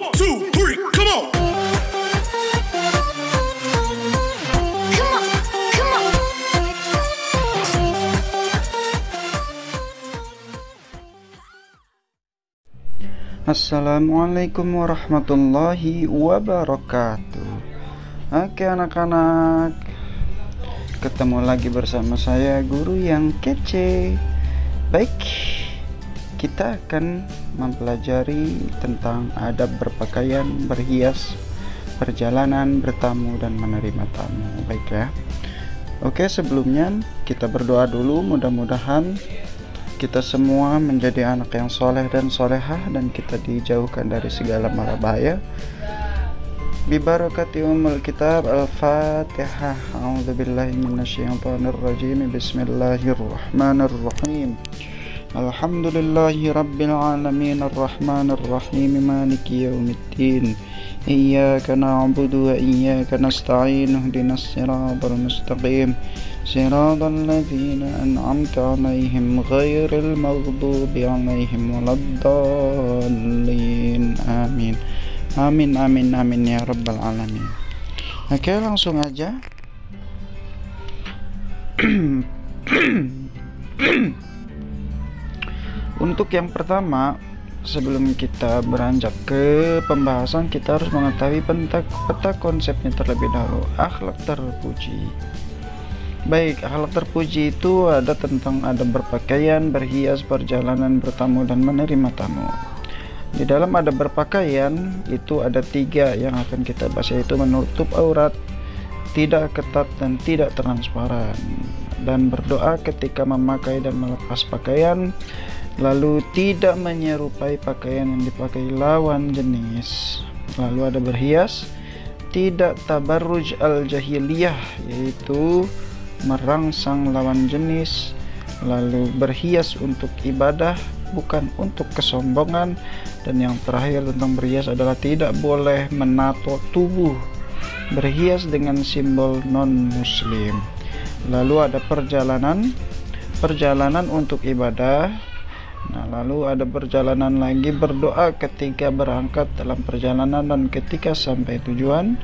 One, two, three, come on. Assalamualaikum warahmatullahi wabarakatuh. Oke anak-anak, ketemu lagi bersama saya guru yang kece. Baik, kita akan mempelajari tentang adab berpakaian, berhias, perjalanan, bertamu, dan menerima tamu. Baik ya. Oke, sebelumnya kita berdoa dulu. Mudah-mudahan kita semua menjadi anak yang soleh dan solehah, dan kita dijauhkan dari segala mara bahaya. Bibarakati ummul kitab. Al-Fatihah. A'udzubillahi minasyaitonir rajim. Bismillahirrahmanirrahim. Alhamdulillahi rabbil alamin, arrahmanir rahim, maliki yaumiddin. Iyyaka na'budu wa iyyaka nasta'in. Ihdinas siratal mustaqim. Siratal ladzina an'amta 'alaihim ghairil maghdubi 'alaihim waladdallin. Amin. Amin amin amin ya rabbal alamin. Oke, langsung aja. Untuk yang pertama, sebelum kita beranjak ke pembahasan, kita harus mengetahui peta konsepnya terlebih dahulu. Akhlak terpuji. Baik, akhlak terpuji itu ada tentang adab berpakaian, berhias, perjalanan, bertamu, dan menerima tamu. Di dalam adab berpakaian itu ada 3 yang akan kita bahas, yaitu menutup aurat, tidak ketat dan tidak transparan, dan berdoa ketika memakai dan melepas pakaian, lalu tidak menyerupai pakaian yang dipakai lawan jenis. Lalu ada berhias, tidak tabarruj al-jahiliyah, yaitu merangsang lawan jenis. Lalu berhias untuk ibadah, bukan untuk kesombongan. Dan yang terakhir tentang berhias adalah tidak boleh menato tubuh, berhias dengan simbol non muslim. Lalu ada perjalanan untuk ibadah. Nah, lalu ada perjalanan lagi, berdoa ketika berangkat dalam perjalanan dan ketika sampai tujuan.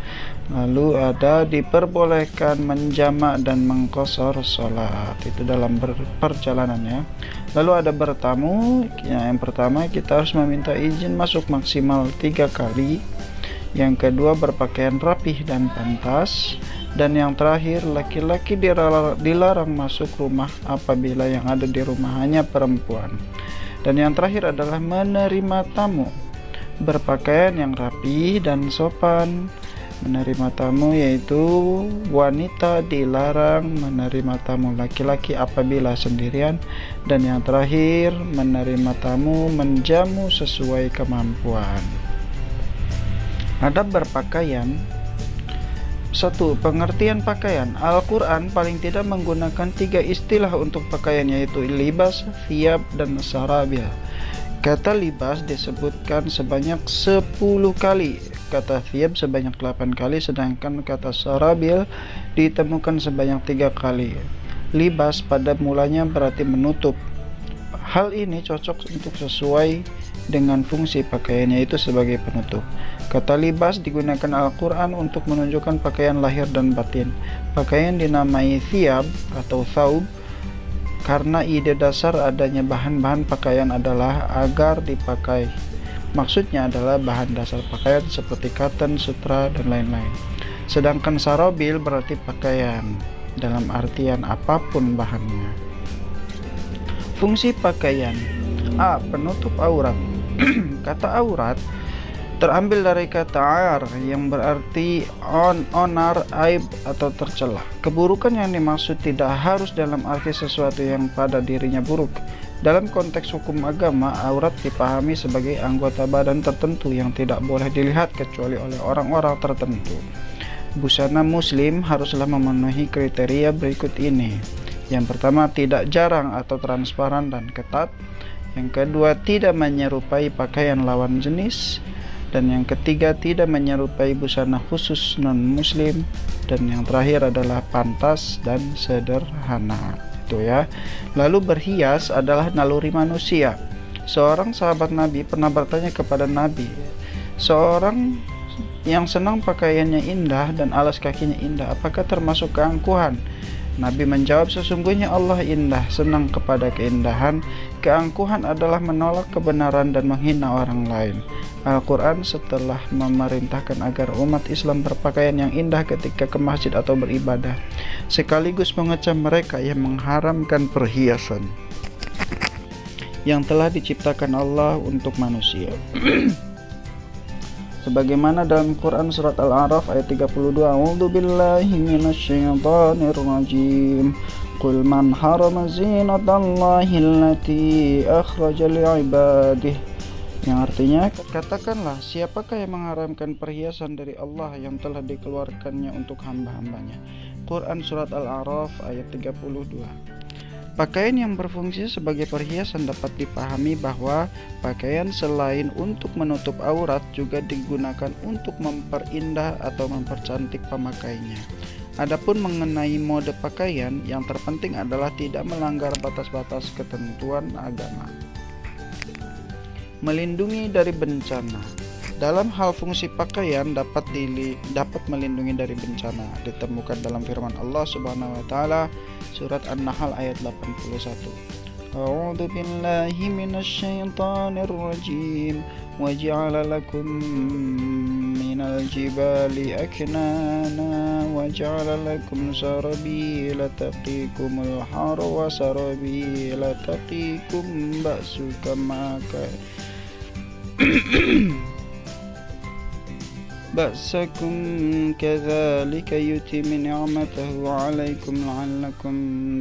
Lalu ada diperbolehkan menjamak dan mengqashar sholat, itu dalam perjalanannya. Lalu ada bertamu. Yang pertama, kita harus meminta izin masuk maksimal 3 kali. Yang kedua, berpakaian rapih dan pantas. Dan yang terakhir, laki-laki dilarang masuk rumah apabila yang ada di rumah hanya perempuan. Dan yang terakhir adalah menerima tamu, berpakaian yang rapi dan sopan. Menerima tamu yaitu wanita dilarang menerima tamu laki-laki apabila sendirian. Dan yang terakhir, menerima tamu menjamu sesuai kemampuan. Adab berpakaian. 1. Pengertian pakaian. Al-Quran paling tidak menggunakan 3 istilah untuk pakaian, yaitu libas, thiyab, dan sarabil. Kata libas disebutkan sebanyak 10 kali, kata thiyab sebanyak 8 kali, sedangkan kata sarabil ditemukan sebanyak 3 kali. Libas pada mulanya berarti menutup. Hal ini cocok untuk sesuai dengan fungsi pakaian, yaitu sebagai penutup. Kata libas digunakan Al-Quran untuk menunjukkan pakaian lahir dan batin. Pakaian dinamai thiyab atau thawb karena ide dasar adanya bahan-bahan pakaian adalah agar dipakai. Maksudnya adalah bahan dasar pakaian seperti cotton, sutra, dan lain-lain. Sedangkan sarabil berarti pakaian dalam artian apapun bahannya. Fungsi pakaian. A. Penutup aurat. Kata aurat terambil dari kata ar yang berarti onar, aib, atau tercela. Keburukan yang dimaksud tidak harus dalam arti sesuatu yang pada dirinya buruk. Dalam konteks hukum agama, aurat dipahami sebagai anggota badan tertentu yang tidak boleh dilihat kecuali oleh orang-orang tertentu. Busana muslim haruslah memenuhi kriteria berikut ini. Yang pertama, tidak jarang atau transparan dan ketat. Yang kedua, tidak menyerupai pakaian lawan jenis. Dan yang ketiga, tidak menyerupai busana khusus non-muslim. Dan yang terakhir adalah pantas dan sederhana. Itu ya. Lalu berhias adalah naluri manusia. Seorang sahabat Nabi pernah bertanya kepada Nabi, Seorang yang senang pakaiannya indah dan alas kakinya indah, apakah termasuk keangkuhan? Nabi menjawab, sesungguhnya Allah indah, senang kepada keindahan. Keangkuhan adalah menolak kebenaran dan menghina orang lain. Al-Quran setelah memerintahkan agar umat Islam berpakaian yang indah ketika ke masjid atau beribadah, sekaligus mengecam mereka yang mengharamkan perhiasan yang telah diciptakan Allah untuk manusia. Sebagaimana dalam Quran surat Al-A'raf ayat 32, A'udzu billahi minasyaitonir rajim. Qul man harama zinatallahi allati akhraja li'ibadihi. Yang artinya, katakanlah, siapakah yang mengharamkan perhiasan dari Allah yang telah dikeluarkannya untuk hamba-hambanya. Quran surat Al-A'raf ayat 32. Pakaian yang berfungsi sebagai perhiasan dapat dipahami bahwa pakaian selain untuk menutup aurat juga digunakan untuk memperindah atau mempercantik pemakainya. Adapun mengenai mode pakaian, yang terpenting adalah tidak melanggar batas-batas ketentuan agama. Melindungi dari bencana. Dalam hal fungsi pakaian dapat melindungi dari bencana, ditemukan dalam firman Allah Subhanahu wa taala surat An-Nahl ayat 81. A'udzu billahi minasyaitonir rajim. Wa ja'ala lakum minal jibali aknana wa ja'ala lakum sarabila taqikumul har wa sarabila taqikum ba'sukum ba'sakum kadzalika yutimmu ni'matahu 'alaikum la'allakum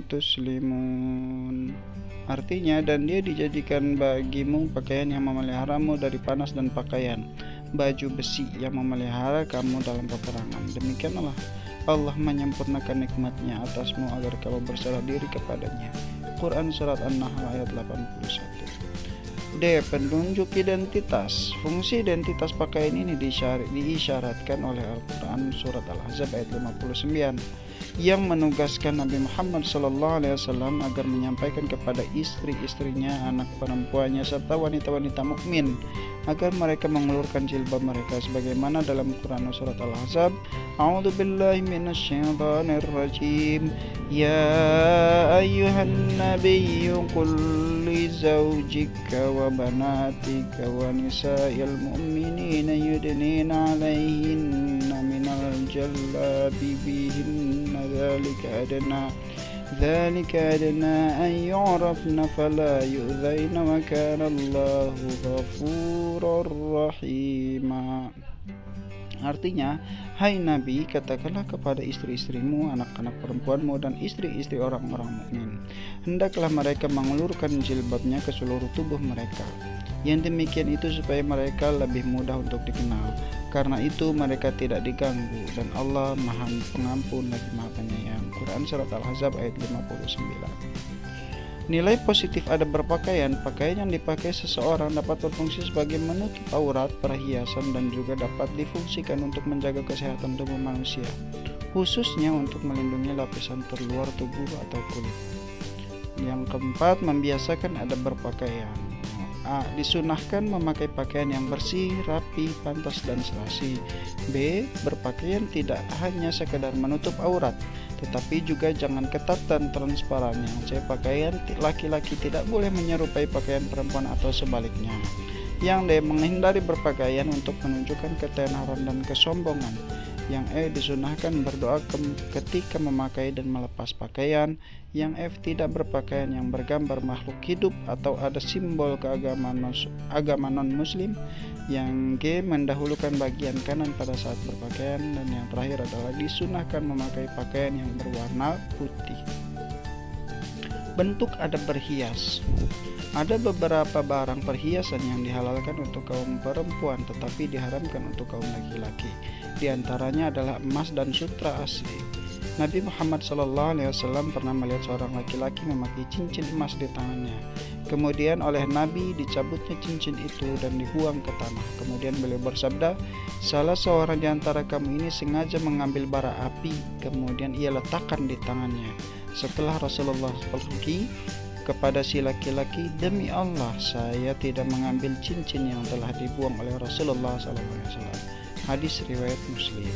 tuslimun. Artinya, dan dia dijadikan bagimu pakaian yang memeliharamu dari panas dan pakaian baju besi yang memelihara kamu dalam peperangan. Demikianlah Allah menyempurnakan nikmatnya atasmu agar kamu berserah diri kepadanya. Quran surat An-Nahl ayat 81. D. Penunjuk identitas. Fungsi identitas pakaian ini diisyaratkan oleh Al-Quran surat Al-Ahzab ayat 59 yang menugaskan Nabi Muhammad SAW agar menyampaikan kepada istri-istrinya, anak perempuannya, serta wanita-wanita mukmin agar mereka mengulurkan jilbab mereka sebagaimana dalam Quran surat Al-Ahzab. A'udzu billahi minasyaitonir rajim. Ya ayyuhan nabiyyu qul li zawjika wa banatika wa nisa'il mu'minina yudnina 'alaihinna minal jallabibihinna ذلك أدنى أن يعرفن فلا يؤذين وكان الله غفورا رحيما. Artinya, hai Nabi, katakanlah kepada istri-istrimu, anak-anak perempuanmu, dan istri-istri orang-orang mukmin, hendaklah mereka mengulurkan jilbabnya ke seluruh tubuh mereka. Yang demikian itu supaya mereka lebih mudah untuk dikenal. Karena itu mereka tidak diganggu, dan Allah Maha Pengampun lagi Maha Penyayang. Quran surat Al-Ahzab ayat 59. Nilai positif adab berpakaian. Pakaian yang dipakai seseorang dapat berfungsi sebagai menutup aurat, perhiasan, dan juga dapat difungsikan untuk menjaga kesehatan tubuh manusia, khususnya untuk melindungi lapisan terluar tubuh atau kulit. Yang keempat, membiasakan adab berpakaian. A. Disunahkan memakai pakaian yang bersih, rapi, pantas, dan serasi. B. Berpakaian tidak hanya sekedar menutup aurat, tetapi juga jangan ketat dan transparan. Yang C. Pakaian laki-laki tidak boleh menyerupai pakaian perempuan atau sebaliknya. Yang D. Menghindari berpakaian untuk menunjukkan ketenaran dan kesombongan. Yang E. Disunahkan berdoa ketika memakai dan melepas pakaian. Yang F. Tidak berpakaian yang bergambar makhluk hidup atau ada simbol agama non-muslim. Yang G. Mendahulukan bagian kanan pada saat berpakaian. Dan yang terakhir adalah disunahkan memakai pakaian yang berwarna putih. Bentuk adab berhias. Ada beberapa barang perhiasan yang dihalalkan untuk kaum perempuan tetapi diharamkan untuk kaum laki-laki. Di antaranya adalah emas dan sutra asli. Nabi Muhammad SAW pernah melihat seorang laki-laki memakai cincin emas di tangannya. Kemudian oleh Nabi dicabutnya cincin itu dan dibuang ke tanah. Kemudian beliau bersabda, salah seorang di antara kamu ini sengaja mengambil bara api, kemudian ia letakkan di tangannya. Setelah Rasulullah pergi, kepada si laki-laki, "Demi Allah, saya tidak mengambil cincin yang telah dibuang oleh Rasulullah SAW." Hadis riwayat Muslim.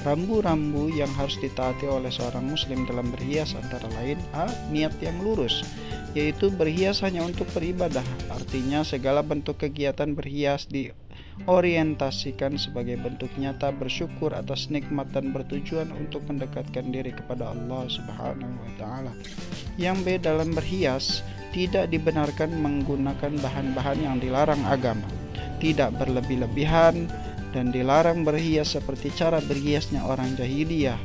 Rambu-rambu yang harus ditaati oleh seorang muslim dalam berhias antara lain: A. Niat yang lurus, yaitu berhias hanya untuk beribadah. Artinya segala bentuk kegiatan berhias diorientasikan sebagai bentuk nyata bersyukur atas nikmat dan bertujuan untuk mendekatkan diri kepada Allah Subhanahu wa taala. Yang B. Dalam berhias tidak dibenarkan menggunakan bahan-bahan yang dilarang agama, tidak berlebih-lebihan, dan dilarang berhias seperti cara berhiasnya orang jahiliyah.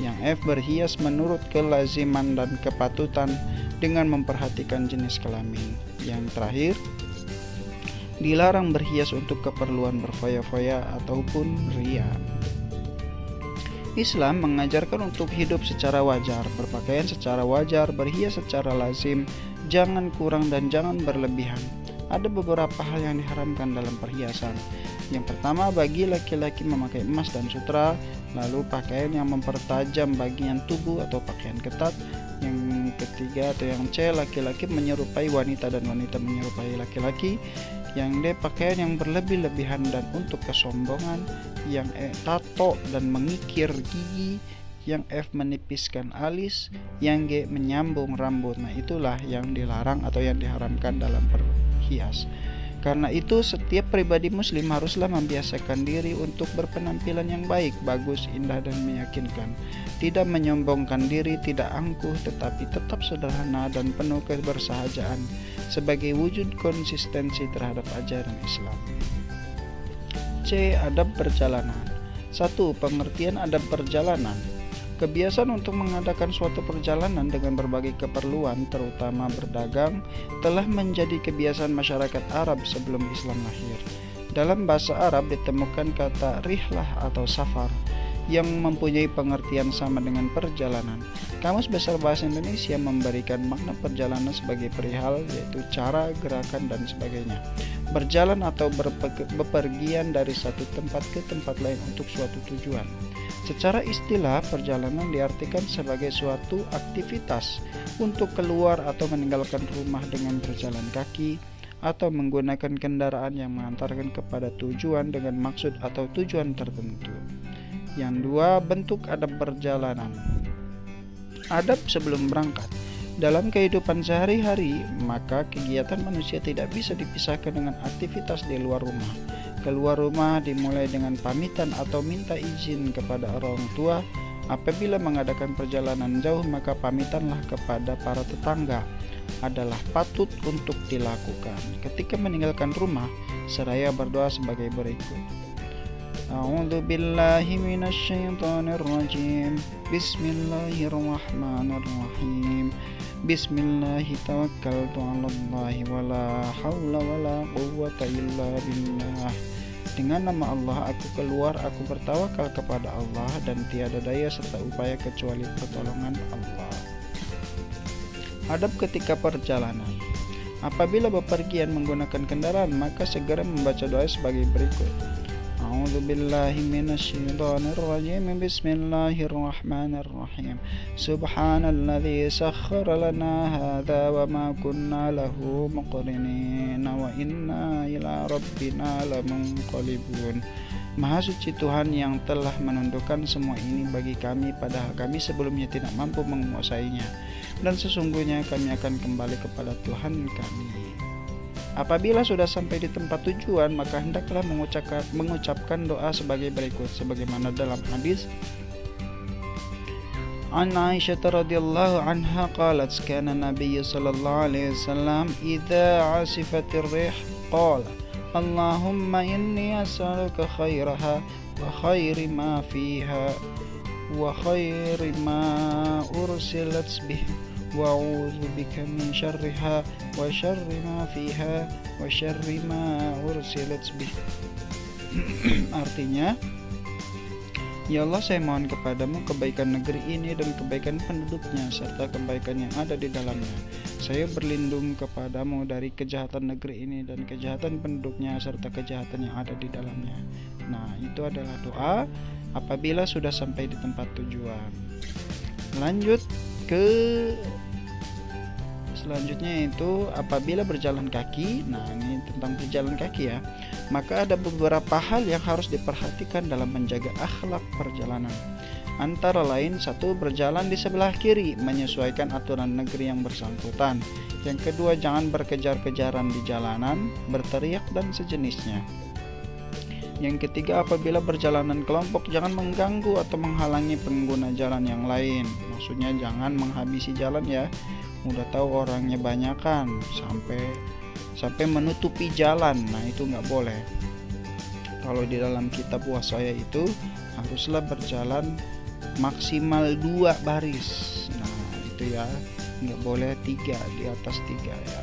Yang F. Berhias menurut kelaziman dan kepatutan dengan memperhatikan jenis kelamin. Yang terakhir, dilarang berhias untuk keperluan berfoya-foya ataupun ria. Islam mengajarkan untuk hidup secara wajar, berpakaian secara wajar, berhias secara lazim, jangan kurang dan jangan berlebihan. Ada beberapa hal yang diharamkan dalam perhiasan. Yang pertama, bagi laki-laki memakai emas dan sutra, lalu pakaian yang mempertajam bagian tubuh atau pakaian ketat. Yang ketiga atau yang C, laki-laki menyerupai wanita dan wanita menyerupai laki-laki. Yang D, pakaian yang berlebih-lebihan dan untuk kesombongan. Yang E, tato dan mengikir gigi. Yang F, menipiskan alis. Yang G, menyambung rambut. Nah, itulah yang dilarang atau yang diharamkan dalam berhias. Karena itu setiap pribadi muslim haruslah membiasakan diri untuk berpenampilan yang baik, bagus, indah, dan meyakinkan. Tidak menyombongkan diri, tidak angkuh, tetapi tetap sederhana dan penuh kebersahajaan sebagai wujud konsistensi terhadap ajaran Islam. C. Adab perjalanan. 1. Pengertian adab perjalanan. Kebiasaan untuk mengadakan suatu perjalanan dengan berbagai keperluan, terutama berdagang, telah menjadi kebiasaan masyarakat Arab sebelum Islam lahir. Dalam bahasa Arab ditemukan kata rihlah atau safar yang mempunyai pengertian sama dengan perjalanan. Kamus Besar Bahasa Indonesia memberikan makna perjalanan sebagai perihal, yaitu cara, gerakan, dan sebagainya. Berjalan atau bepergian dari satu tempat ke tempat lain untuk suatu tujuan. Secara istilah, perjalanan diartikan sebagai suatu aktivitas untuk keluar atau meninggalkan rumah dengan berjalan kaki atau menggunakan kendaraan yang mengantarkan kepada tujuan dengan maksud atau tujuan tertentu. Yang 2, bentuk adab perjalanan. Adab sebelum berangkat. Dalam kehidupan sehari-hari, maka kegiatan manusia tidak bisa dipisahkan dengan aktivitas di luar rumah. Keluar rumah dimulai dengan pamitan atau minta izin kepada orang tua. Apabila mengadakan perjalanan jauh, maka pamitanlah kepada para tetangga adalah patut untuk dilakukan. Ketika meninggalkan rumah, seraya berdoa sebagai berikut: A'udzu billahi minasy syaithanir rajim. Bismillahirrahmanirrahim. Bismillahi tawakkaltu 'alallahi wala haula wala quwwata illa billah. Dengan nama Allah aku keluar, aku bertawakal kepada Allah, dan tiada daya serta upaya kecuali pertolongan Allah. Adab ketika perjalanan. Apabila bepergian menggunakan kendaraan, maka segera membaca doa sebagai berikut: A'udzu billahi minasy syaithanir rajim. Bismillahirrahmanirrahim. Subhanalladzi sakhkhara lana hadza wa ma kunna lahu muqrinin wa inna ila rabbina lamunqalibun. Maha suci Tuhan yang telah menundukkan semua ini bagi kami, padahal kami sebelumnya tidak mampu menguasainya, dan sesungguhnya kami akan kembali kepada Tuhan kami. Apabila sudah sampai di tempat tujuan, maka hendaklah mengucapkan doa sebagai berikut, sebagaimana dalam hadis An Aisyah radhiyallahu anha qalat kana Nabi sallallahu alaihi wasallam idza asifatir rih qala Allahumma inni as'aluka khairaha wa khairi ma fiha wa khairi ma ursilat bih wa a'udzu bika min syarriha wa syarri ma fiha wa syarri ma ursilat bih. Artinya, ya Allah, saya mohon kepadamu kebaikan negeri ini dan kebaikan penduduknya serta kebaikan yang ada di dalamnya. Saya berlindung kepadamu dari kejahatan negeri ini dan kejahatan penduduknya serta kejahatan yang ada di dalamnya. Nah, itu adalah doa apabila sudah sampai di tempat tujuan. Lanjut ke Selanjutnya itu apabila berjalan kaki. Nah, ini tentang berjalan kaki ya. Maka ada beberapa hal yang harus diperhatikan dalam menjaga akhlak perjalanan. Antara lain, satu, berjalan di sebelah kiri, menyesuaikan aturan negeri yang bersangkutan. Yang kedua, jangan berkejar-kejaran di jalanan, berteriak dan sejenisnya. Yang ketiga, apabila perjalanan kelompok, jangan mengganggu atau menghalangi pengguna jalan yang lain. Maksudnya jangan menghabisi jalan ya. Udah tahu orangnya banyakan sampai menutupi jalan. Nah, itu nggak boleh. Kalau di dalam kitab wasaya itu haruslah berjalan maksimal 2 baris. Nah, itu ya, nggak boleh 3, di atas 3 ya.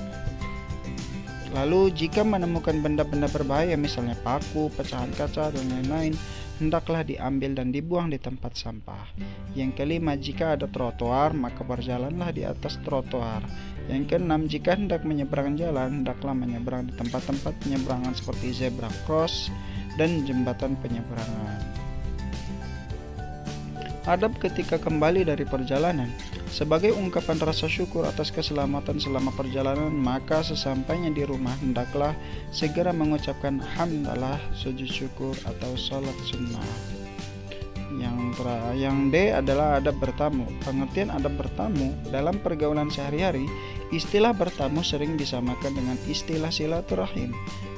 Lalu jika menemukan benda-benda berbahaya, misalnya paku, pecahan kaca, dan lain-lain, hendaklah diambil dan dibuang di tempat sampah. Yang kelima, jika ada trotoar, maka berjalanlah di atas trotoar. Yang keenam, jika hendak menyeberang jalan, hendaklah menyeberang di tempat-tempat penyeberangan seperti zebra cross dan jembatan penyeberangan. Adab ketika kembali dari perjalanan. Sebagai ungkapan rasa syukur atas keselamatan selama perjalanan, maka sesampainya di rumah hendaklah segera mengucapkan hamdalah, sujud syukur atau salat sunnah. Yang D adalah adab bertamu. Pengertian adab bertamu dalam pergaulan sehari-hari, istilah bertamu sering disamakan dengan istilah silaturahim.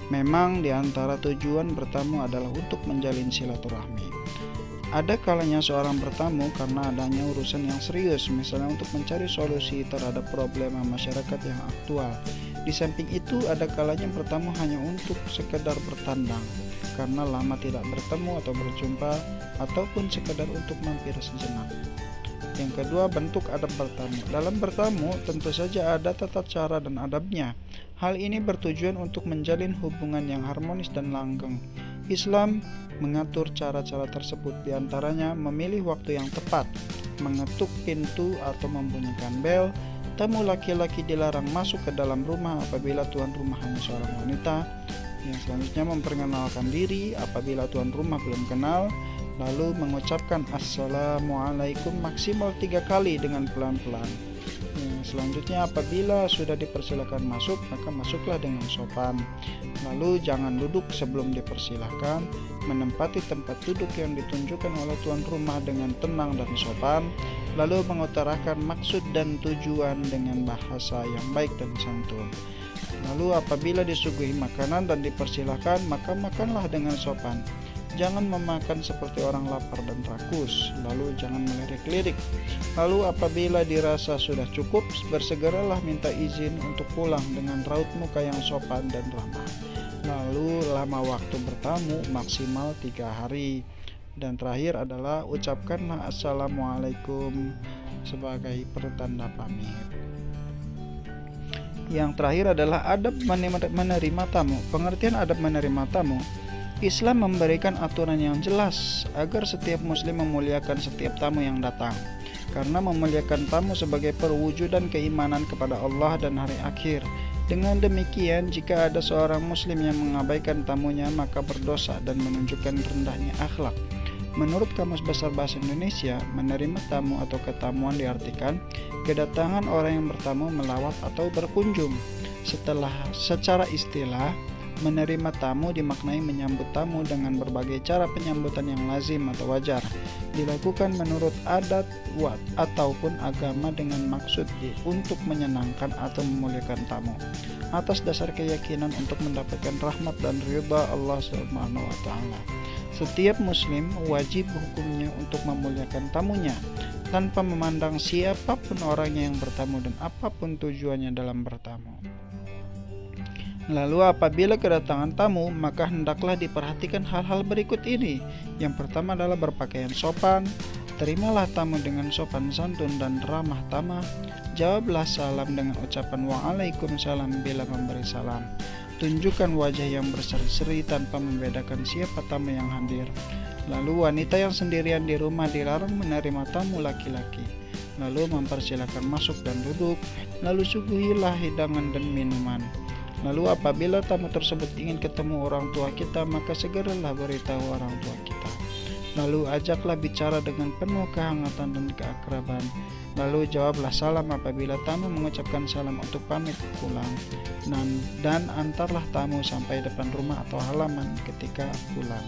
Memang di antara tujuan bertamu adalah untuk menjalin silaturahmi. Ada kalanya seorang bertamu karena adanya urusan yang serius, misalnya untuk mencari solusi terhadap problema masyarakat yang aktual. Di samping itu, ada kalanya bertamu hanya untuk sekedar bertandang, karena lama tidak bertemu atau berjumpa, ataupun sekedar untuk mampir sejenak. Yang kedua, bentuk adab bertamu. Dalam bertamu, tentu saja ada tata cara dan adabnya. Hal ini bertujuan untuk menjalin hubungan yang harmonis dan langgeng. Islam mengatur cara-cara tersebut, diantaranya memilih waktu yang tepat, mengetuk pintu atau membunyikan bel. Tamu laki-laki dilarang masuk ke dalam rumah apabila tuan rumah hanya seorang wanita. Yang selanjutnya, memperkenalkan diri apabila tuan rumah belum kenal, lalu mengucapkan assalamualaikum maksimal 3 kali dengan pelan-pelan. Selanjutnya, apabila sudah dipersilakan masuk, maka masuklah dengan sopan. Lalu jangan duduk sebelum dipersilakan, menempati tempat duduk yang ditunjukkan oleh tuan rumah dengan tenang dan sopan, lalu mengutarakan maksud dan tujuan dengan bahasa yang baik dan santun. Lalu apabila disuguhi makanan dan dipersilakan, maka makanlah dengan sopan. Jangan memakan seperti orang lapar dan rakus, lalu jangan melirik-lirik. Lalu apabila dirasa sudah cukup, bersegeralah minta izin untuk pulang dengan raut muka yang sopan dan ramah. Lalu lama waktu bertamu maksimal 3 hari. Dan terakhir adalah ucapkanlah assalamualaikum sebagai pertanda pamit. Yang terakhir adalah adab menerima tamu. Pengertian adab menerima tamu, Islam memberikan aturan yang jelas agar setiap muslim memuliakan setiap tamu yang datang, karena memuliakan tamu sebagai perwujudan keimanan kepada Allah dan hari akhir. Dengan demikian, jika ada seorang muslim yang mengabaikan tamunya, maka berdosa dan menunjukkan rendahnya akhlak. Menurut Kamus Besar Bahasa Indonesia, menerima tamu atau ketamuan diartikan kedatangan orang yang bertamu, melawat atau berkunjung. Secara istilah, menerima tamu dimaknai menyambut tamu dengan berbagai cara penyambutan yang lazim atau wajar, dilakukan menurut adat ataupun agama dengan maksud untuk menyenangkan atau memuliakan tamu, atas dasar keyakinan untuk mendapatkan rahmat dan ridha Allah Subhanahu wa Ta'ala. Setiap muslim wajib hukumnya untuk memuliakan tamunya, tanpa memandang siapapun orangnya yang bertamu dan apapun tujuannya dalam bertamu. Lalu apabila kedatangan tamu, maka hendaklah diperhatikan hal-hal berikut ini. Yang pertama adalah berpakaian sopan. Terimalah tamu dengan sopan santun dan ramah tamah. Jawablah salam dengan ucapan waalaikumsalam bila memberi salam. Tunjukkan wajah yang berseri-seri tanpa membedakan siapa tamu yang hadir. Lalu wanita yang sendirian di rumah dilarang menerima tamu laki-laki. Lalu mempersilakan masuk dan duduk. Lalu suguhilah hidangan dan minuman. Lalu apabila tamu tersebut ingin ketemu orang tua kita, maka segeralah beritahu orang tua kita. Lalu ajaklah bicara dengan penuh kehangatan dan keakraban. Lalu jawablah salam apabila tamu mengucapkan salam untuk pamit pulang, dan antarlah tamu sampai depan rumah atau halaman ketika pulang.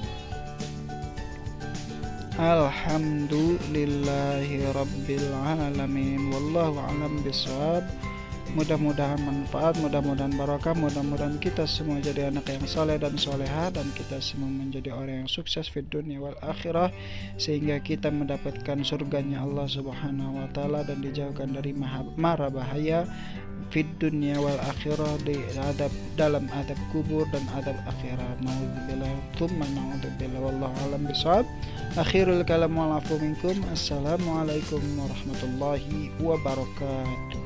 Alhamdulillahi rabbil alamin. Wallahu a'lam bishawab. Mudah-mudahan manfaat, mudah-mudahan barakah, mudah-mudahan kita semua jadi anak yang saleh dan soleha, dan kita semua menjadi orang yang sukses di dunia wal akhirah, sehingga kita mendapatkan surganya Allah Subhanahu wa taala dan dijauhkan dari mara bahaya fid dunia wal akhirah, dalam adab kubur dan adab akhirat. Nauzubillah tsumma nauzubillah. Wallahu a'lam bishawab. Akhirul kalam wal afu minkum. Assalamualaikum warahmatullahi wabarakatuh.